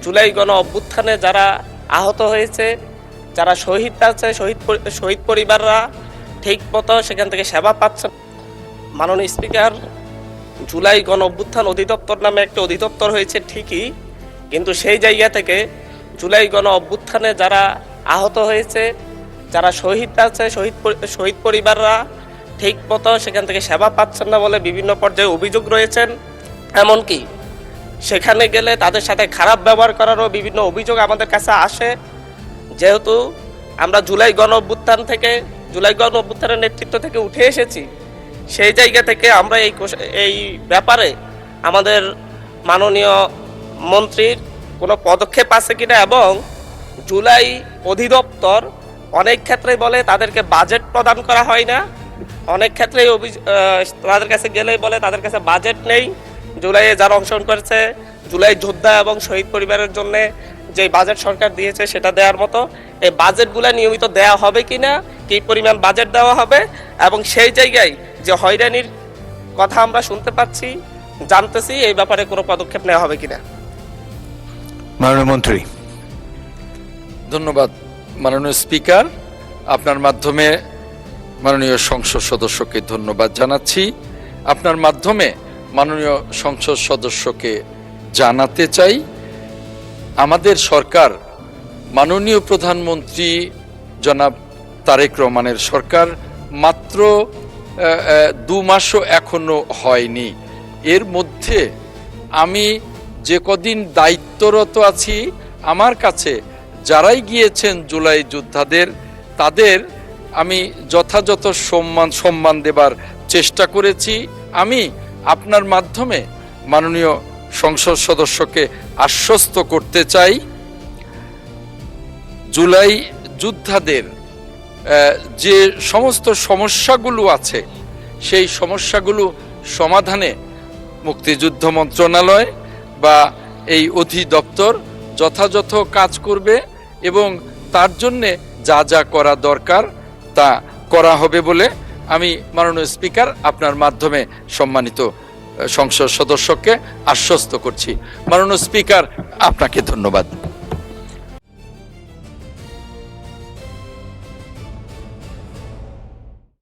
জুলাই গণ অভ্যুত্থানে যারা আহত হয়েছে, যারা শহীদ আছে, শহীদ পরিবাররা ঠিক মতো সেখান থেকে সেবা পাচ্ছেন। মাননীয় স্পিকার, জুলাই গণ অভ্যুত্থান অধিদপ্তর নামে একটা অধিদপ্তর হয়েছে ঠিকই, কিন্তু সেই জায়গা থেকে জুলাই গণ অভ্যুত্থানে যারা আহত হয়েছে, যারা শহীদ আছে, শহীদ পরিবাররা ঠিক মতো সেখান থেকে সেবা পাচ্ছেন না বলে বিভিন্ন পর্যায়ে অভিযোগ রয়েছেন। এমনকি সেখানে গেলে তাদের সাথে খারাপ ব্যবহার করারও বিভিন্ন অভিযোগ আমাদের কাছে আসে। যেহেতু আমরা জুলাই গণ অভ্যুত্থানের নেতৃত্ব থেকে উঠে এসেছি, সেই জায়গা থেকে আমরা এই ব্যাপারে আমাদের মাননীয় মন্ত্রীর কোনো পদক্ষেপ আছে কিনা, এবং জুলাই অধিদপ্তর অনেক ক্ষেত্রে বলে তাদেরকে বাজেট প্রদান করা হয় না, অনেক ক্ষেত্রেই তাদের কাছে গেলে বলে তাদের কাছে বাজেট নেই। জুলাইয়ে যারা অংশগ্রহণ করেছে, জুলাই যোদ্ধা এবং শহীদ পরিবারের জন্য যে বাজেট সরকার দিয়েছে সেটা দেওয়ার মতো এই বাজেটগুলো নিয়মিত দেওয়া হবে কিনা, কী পরিমাণ বাজেট দেওয়া হবে, এবং সেই জায়গায় যে হয়রানির কথা আমরা শুনতে পাচ্ছি, জানতেছি, এই ব্যাপারে কোনো পদক্ষেপ নেওয়া হবে কিনা। মাননীয় মন্ত্রী। ধন্যবাদ মাননীয় স্পিকার, আপনার মাধ্যমে মাননীয় সংসদ সদস্যকে ধন্যবাদ জানাচ্ছি। আপনার মাধ্যমে মাননীয় সংসদ সদস্যকে জানাতে চাই, আমাদের সরকার, মাননীয় প্রধানমন্ত্রী জনাব তারেক রহমানের সরকার মাত্র 2 মাসও এখনো হয়নি। এর মধ্যে আমি যে কদিন দায়িত্বরত আছি, আমার কাছে যারাই গিয়েছেন জুলাই যোদ্ধাদের, তাদের আমি যথাযথ সম্মান দেবার চেষ্টা করেছি। আমি আপনার মাধ্যমে মাননীয় সংসদ সদস্যকে আশ্বস্ত করতে চাই, জুলাই যোদ্ধাদের যে সমস্ত সমস্যাগুলো আছে সেই সমস্যাগুলো সমাধানে মুক্তিযুদ্ধ মন্ত্রণালয় বা এই অধিদপ্তর যথাযথ কাজ করবে, এবং তার জন্যে যা যা করা দরকার তা করা হবে বলে আমি মাননীয় স্পিকার আপনার মাধ্যমে সম্মানিত সংসদ সদস্যকে আশ্বস্ত করছি। মাননীয় স্পিকার, আপনাকে ধন্যবাদ।